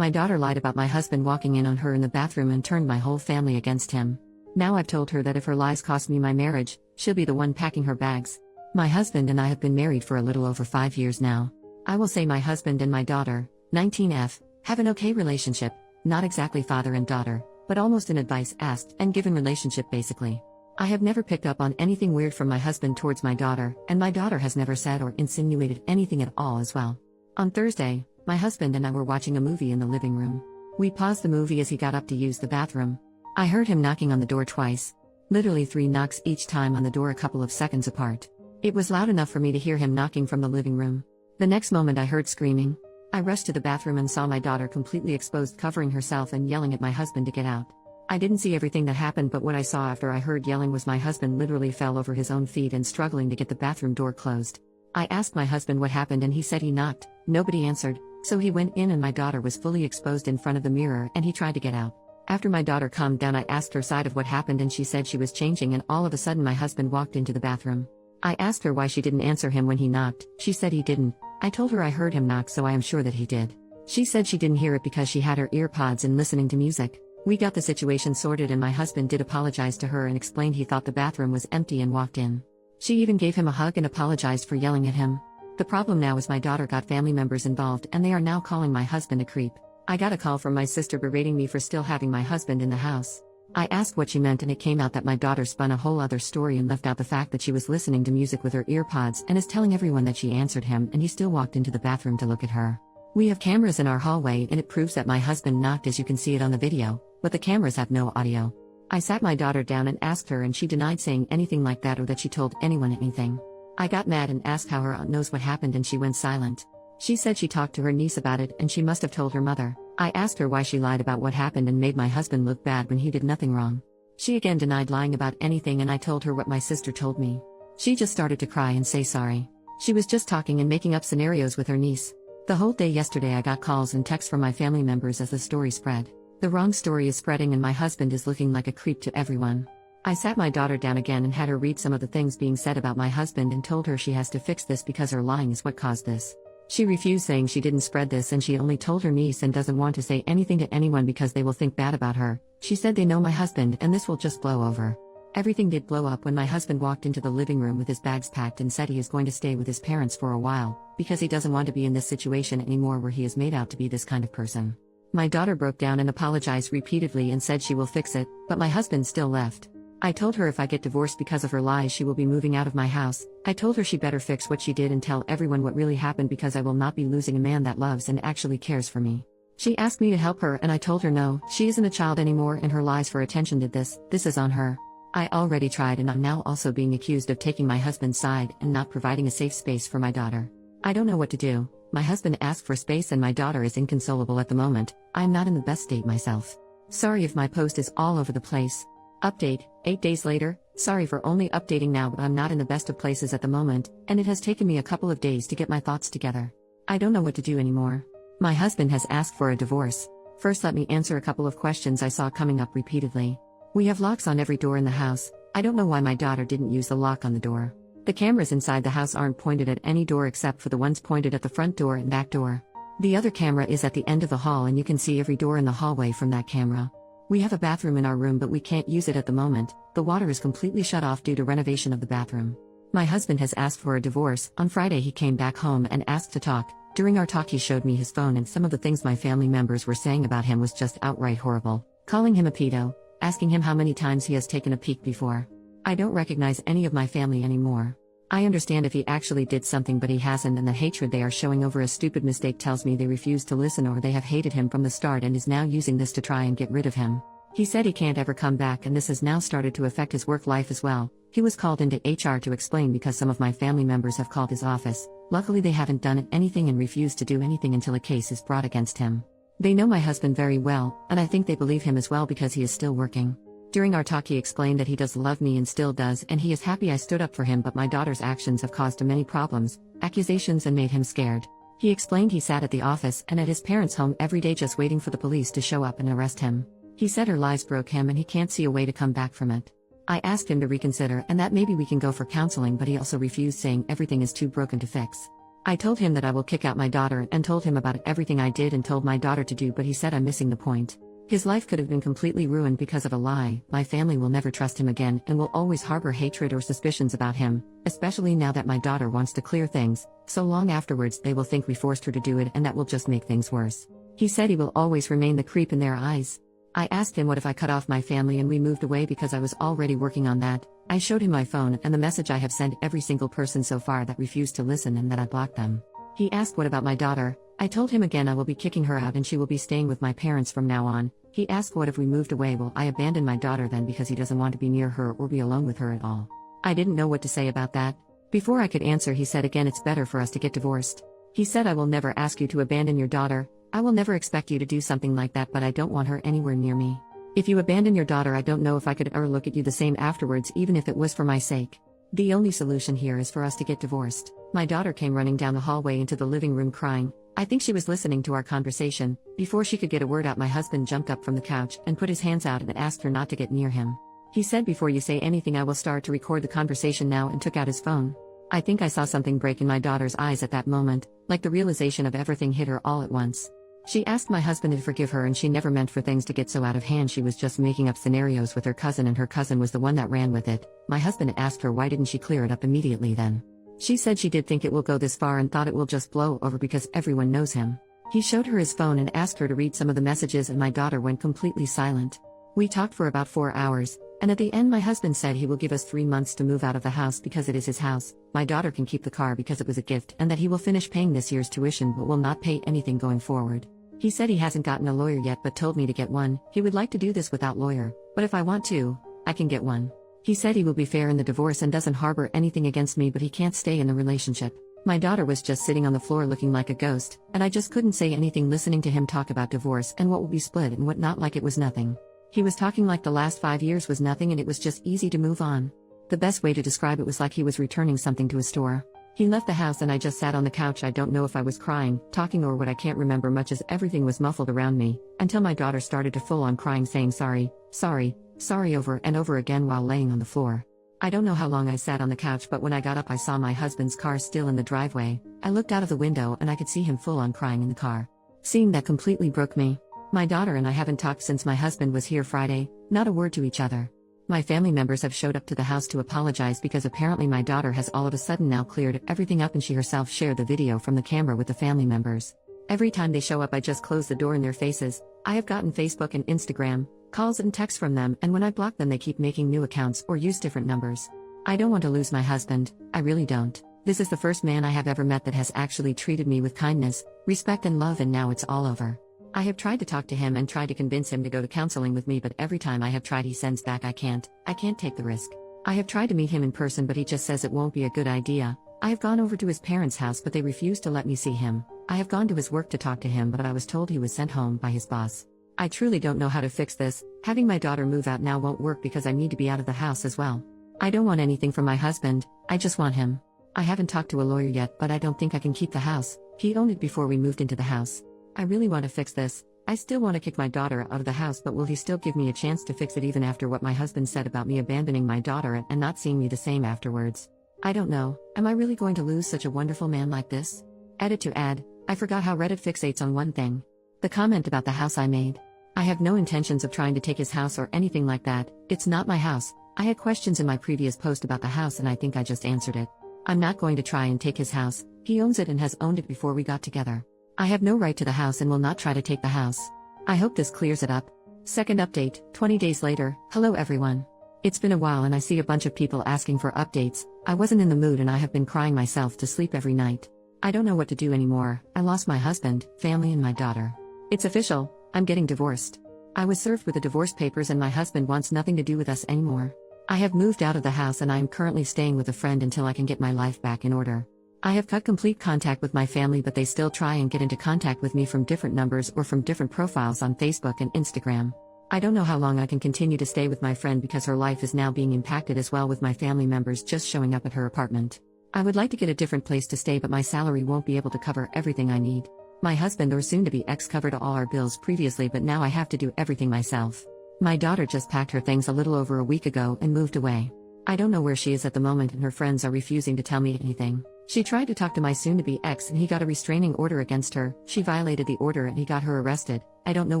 My daughter lied about my husband walking in on her in the bathroom and turned my whole family against him. Now I've told her that if her lies cost me my marriage, she'll be the one packing her bags. My husband and I have been married for a little over 5 years now. I will say my husband and my daughter, 19F, have an okay relationship, not exactly father and daughter, but almost an advice asked and given relationship basically. I have never picked up on anything weird from my husband towards my daughter, and my daughter has never said or insinuated anything at all as well. On Thursday, my husband and I were watching a movie in the living room. We paused the movie as he got up to use the bathroom. I heard him knocking on the door twice. Literally 3 knocks each time on the door a couple of seconds apart. It was loud enough for me to hear him knocking from the living room. The next moment I heard screaming. I rushed to the bathroom and saw my daughter completely exposed, covering herself and yelling at my husband to get out. I didn't see everything that happened, but what I saw after I heard yelling was my husband literally fell over his own feet and struggling to get the bathroom door closed. I asked my husband what happened and he said he knocked. Nobody answered, so he went in and my daughter was fully exposed in front of the mirror and he tried to get out. After my daughter calmed down, I asked her side of what happened and she said she was changing and all of a sudden my husband walked into the bathroom. I asked her why she didn't answer him when he knocked. She said he didn't. I told her I heard him knock, so I am sure that he did. She said she didn't hear it because she had her ear pods in listening to music. We got the situation sorted and my husband did apologize to her and explained he thought the bathroom was empty and walked in. She even gave him a hug and apologized for yelling at him. The problem now is my daughter got family members involved and they are now calling my husband a creep. I got a call from my sister berating me for still having my husband in the house. I asked what she meant and it came out that my daughter spun a whole other story and left out the fact that she was listening to music with her ear pods and is telling everyone that she answered him and he still walked into the bathroom to look at her. We have cameras in our hallway and it proves that my husband knocked, as you can see it on the video, but the cameras have no audio. I sat my daughter down and asked her and she denied saying anything like that or that she told anyone anything. I got mad and asked how her aunt knows what happened and she went silent. She said she talked to her niece about it and she must have told her mother. I asked her why she lied about what happened and made my husband look bad when he did nothing wrong. She again denied lying about anything and I told her what my sister told me. She just started to cry and say sorry. She was just talking and making up scenarios with her niece. The whole day yesterday I got calls and texts from my family members as the story spread. The wrong story is spreading and my husband is looking like a creep to everyone. I sat my daughter down again and had her read some of the things being said about my husband and told her she has to fix this because her lying is what caused this. She refused, saying she didn't spread this and she only told her niece and doesn't want to say anything to anyone because they will think bad about her. She said they know my husband and this will just blow over. Everything did blow up when my husband walked into the living room with his bags packed and said he is going to stay with his parents for a while, because he doesn't want to be in this situation anymore where he is made out to be this kind of person. My daughter broke down and apologized repeatedly and said she will fix it, but my husband still left. I told her if I get divorced because of her lies she will be moving out of my house. I told her she better fix what she did and tell everyone what really happened because I will not be losing a man that loves and actually cares for me. She asked me to help her and I told her no, she isn't a child anymore and her lies for attention did this is on her. I already tried and I'm now also being accused of taking my husband's side and not providing a safe space for my daughter. I don't know what to do. My husband asked for space and my daughter is inconsolable at the moment. I am not in the best state myself. Sorry if my post is all over the place. Update, 8 days later. Sorry for only updating now, but I'm not in the best of places at the moment, and it has taken me a couple of days to get my thoughts together. I don't know what to do anymore. My husband has asked for a divorce. First, let me answer a couple of questions I saw coming up repeatedly. We have locks on every door in the house. I don't know why my daughter didn't use the lock on the door. The cameras inside the house aren't pointed at any door except for the ones pointed at the front door and back door. The other camera is at the end of the hall and you can see every door in the hallway from that camera. We have a bathroom in our room but we can't use it at the moment. The water is completely shut off due to renovation of the bathroom. My husband has asked for a divorce. On Friday he came back home and asked to talk. During our talk he showed me his phone and some of the things my family members were saying about him was just outright horrible. Calling him a pedo, asking him how many times he has taken a peek before. I don't recognize any of my family anymore. I understand if he actually did something but he hasn't, and the hatred they are showing over a stupid mistake tells me they refuse to listen or they have hated him from the start and is now using this to try and get rid of him. He said he can't ever come back and this has now started to affect his work life as well. He was called into HR to explain because some of my family members have called his office. Luckily they haven't done anything and refused to do anything until a case is brought against him. They know my husband very well, and I think they believe him as well because he is still working. During our talk he explained that he does love me and still does and he is happy I stood up for him, but my daughter's actions have caused him many problems, accusations, and made him scared. He explained he sat at the office and at his parents' home every day just waiting for the police to show up and arrest him. He said her lies broke him and he can't see a way to come back from it. I asked him to reconsider and that maybe we can go for counseling, but he also refused, saying everything is too broken to fix. I told him that I will kick out my daughter and told him about everything I did and told my daughter to do, but he said I'm missing the point. His life could have been completely ruined because of a lie. My family will never trust him again and will always harbor hatred or suspicions about him, especially now that my daughter wants to clear things. So long afterwards they will think we forced her to do it, and that will just make things worse. He said he will always remain the creep in their eyes. I asked him what if I cut off my family and we moved away, because I was already working on that. I showed him my phone and the message I have sent every single person so far that refused to listen and that I blocked them. He asked what about my daughter. I told him again I will be kicking her out and she will be staying with my parents from now on. He asked what if we moved away, will I abandon my daughter then because he doesn't want to be near her or be alone with her at all. I didn't know what to say about that. Before I could answer he said again it's better for us to get divorced. He said I will never ask you to abandon your daughter. I will never expect you to do something like that, but I don't want her anywhere near me. If you abandon your daughter, I don't know if I could ever look at you the same afterwards, even if it was for my sake. The only solution here is for us to get divorced. My daughter came running down the hallway into the living room crying. I think she was listening to our conversation. Before she could get a word out, my husband jumped up from the couch and put his hands out and asked her not to get near him. He said, before you say anything I will start to record the conversation now, and took out his phone. I think I saw something break in my daughter's eyes at that moment, like the realization of everything hit her all at once. She asked my husband to forgive her, and she never meant for things to get so out of hand. She was just making up scenarios with her cousin, and her cousin was the one that ran with it. My husband asked her why didn't she clear it up immediately then. She said she did think it will go this far and thought it will just blow over because everyone knows him. He showed her his phone and asked her to read some of the messages, and my daughter went completely silent. We talked for about 4 hours, and at the end my husband said he will give us 3 months to move out of the house because it is his house. My daughter can keep the car because it was a gift, and that he will finish paying this year's tuition but will not pay anything going forward. He said he hasn't gotten a lawyer yet but told me to get one. He would like to do this without lawyer, but if I want to, I can get one. He said he will be fair in the divorce and doesn't harbor anything against me, but he can't stay in the relationship. My daughter was just sitting on the floor looking like a ghost, and I just couldn't say anything listening to him talk about divorce and what will be split and what not, like it was nothing. He was talking like the last 5 years was nothing and it was just easy to move on. The best way to describe it was like he was returning something to a store. He left the house and I just sat on the couch. I don't know if I was crying, talking, or what. I can't remember much as everything was muffled around me, until my daughter started to full on crying, saying sorry, sorry, sorry over and over again while laying on the floor. I don't know how long I sat on the couch, but when I got up I saw my husband's car still in the driveway. I looked out of the window and I could see him full on crying in the car. Seeing that completely broke me. My daughter and I haven't talked since my husband was here Friday, not a word to each other. My family members have showed up to the house to apologize because apparently my daughter has all of a sudden now cleared everything up, and she herself shared the video from the camera with the family members. Every time they show up I just close the door in their faces. I have gotten Facebook and Instagram calls and texts from them, and when I block them they keep making new accounts or use different numbers. I don't want to lose my husband, I really don't. This is the first man I have ever met that has actually treated me with kindness, respect and love, and now it's all over. I have tried to talk to him and tried to convince him to go to counseling with me, but every time I have tried he sends back I can't take the risk. I have tried to meet him in person but he just says it won't be a good idea. I have gone over to his parents' house but they refuse to let me see him. I have gone to his work to talk to him but I was told he was sent home by his boss. I truly don't know how to fix this. Having my daughter move out now won't work because I need to be out of the house as well. I don't want anything from my husband, I just want him. I haven't talked to a lawyer yet, but I don't think I can keep the house. He owned it before we moved into the house. I really want to fix this. I still want to kick my daughter out of the house, but will he still give me a chance to fix it even after what my husband said about me abandoning my daughter and not seeing me the same afterwards? I don't know. Am I really going to lose such a wonderful man like this? Edit to add, I forgot how Reddit fixates on one thing. The comment about the house I made. I have no intentions of trying to take his house or anything like that. It's not my house. I had questions in my previous post about the house and I think I just answered it. I'm not going to try and take his house. He owns it and has owned it before we got together. I have no right to the house and will not try to take the house. I hope this clears it up. Second update, 20 days later. Hello everyone. It's been a while and I see a bunch of people asking for updates. I wasn't in the mood and I have been crying myself to sleep every night. I don't know what to do anymore. I lost my husband, family and my daughter. It's official, I'm getting divorced. I was served with the divorce papers and my husband wants nothing to do with us anymore. I have moved out of the house and I am currently staying with a friend until I can get my life back in order. I have cut complete contact with my family but they still try and get into contact with me from different numbers or from different profiles on Facebook and Instagram. I don't know how long I can continue to stay with my friend because her life is now being impacted as well, with my family members just showing up at her apartment. I would like to get a different place to stay but my salary won't be able to cover everything I need. My husband or soon-to-be ex covered all our bills previously but now I have to do everything myself. My daughter just packed her things a little over a week ago and moved away. I don't know where she is at the moment and her friends are refusing to tell me anything. She tried to talk to my soon-to-be ex and he got a restraining order against her. She violated the order and he got her arrested. I don't know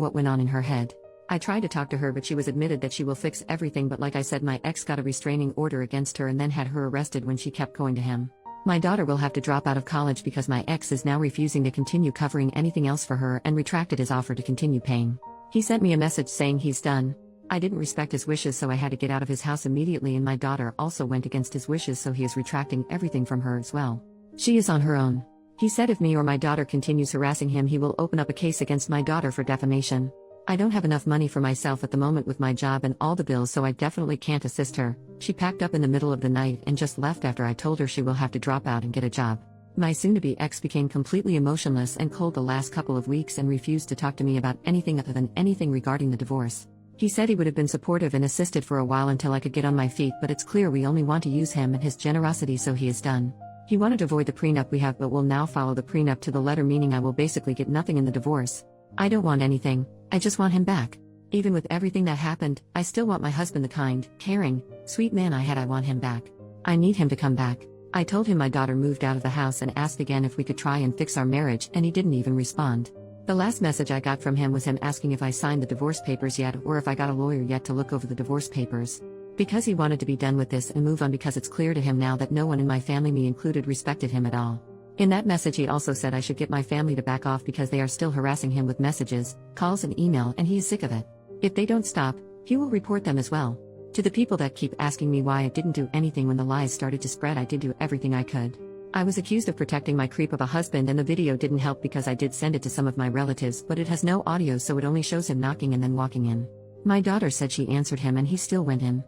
what went on in her head. I tried to talk to her but she was admitted that she will fix everything, but like I said, my ex got a restraining order against her and then had her arrested when she kept going to him. My daughter will have to drop out of college because my ex is now refusing to continue covering anything else for her and retracted his offer to continue paying. He sent me a message saying he's done. I didn't respect his wishes, so I had to get out of his house immediately, and my daughter also went against his wishes, so he is retracting everything from her as well. She is on her own. He said if me or my daughter continues harassing him, he will open up a case against my daughter for defamation. I don't have enough money for myself at the moment with my job and all the bills, so I definitely can't assist her. She packed up in the middle of the night and just left after I told her she will have to drop out and get a job. My soon-to-be ex became completely emotionless and cold the last couple of weeks and refused to talk to me about anything other than anything regarding the divorce. He said he would have been supportive and assisted for a while until I could get on my feet, but it's clear we only want to use him and his generosity, so he is done. He wanted to avoid the prenup we have but will now follow the prenup to the letter, meaning I will basically get nothing in the divorce. I don't want anything, I just want him back. Even with everything that happened, I still want my husband, the kind, caring, sweet man I had. I want him back. I need him to come back. I told him my daughter moved out of the house and asked again if we could try and fix our marriage, and he didn't even respond. The last message I got from him was him asking if I signed the divorce papers yet or if I got a lawyer yet to look over the divorce papers. Because he wanted to be done with this and move on, because it's clear to him now that no one in my family, me included, respected him at all. In that message he also said I should get my family to back off because they are still harassing him with messages, calls and email, and he is sick of it. If they don't stop, he will report them as well. To the people that keep asking me why I didn't do anything when the lies started to spread, I did do everything I could. I was accused of protecting my creep of a husband, and the video didn't help because I did send it to some of my relatives, but it has no audio, so it only shows him knocking and then walking in. My daughter said she answered him and he still went in.